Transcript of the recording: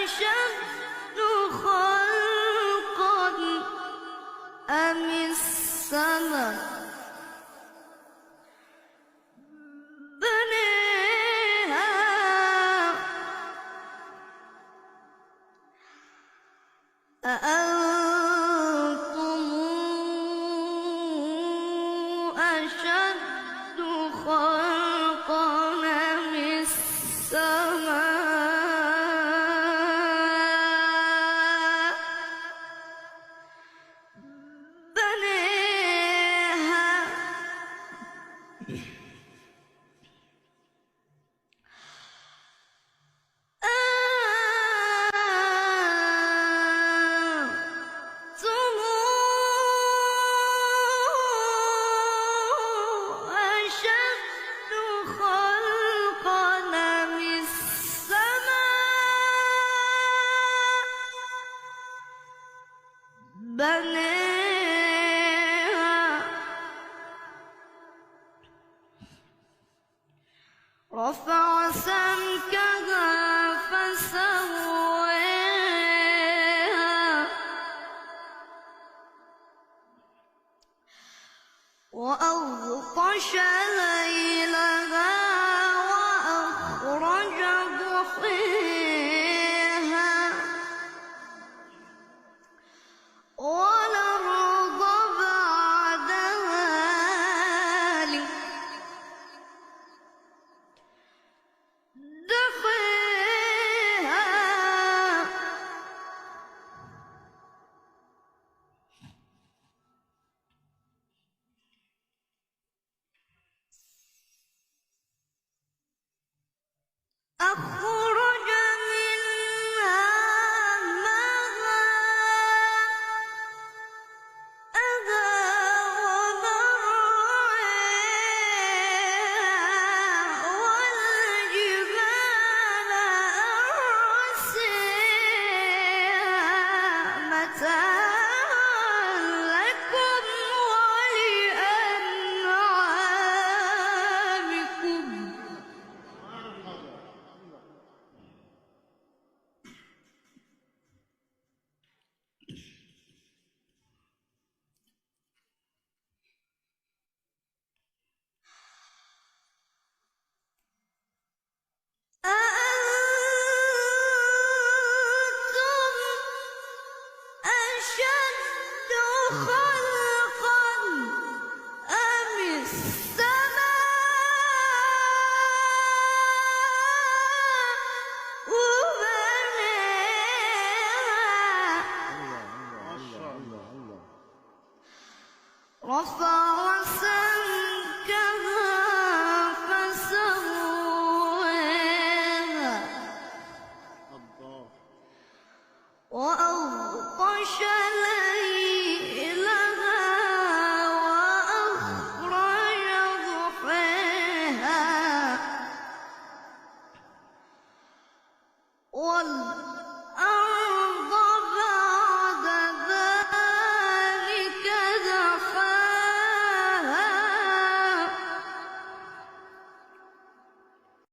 أشد خلقا أم السماء بنيها أأنتم أشد خلقا أم السماء بنيها بنيها رفع سمكها فسويها وأغطش ليلها وأخرج ضحيها والأرض بعد ذلك دحيها أخرج منها ماءها ومرعاها والجبال أرسيها متاعا لكم ولأنعامكم أأنتم أشد خلقا أم السماء بنيها رفع سمكها فسويها وأغطش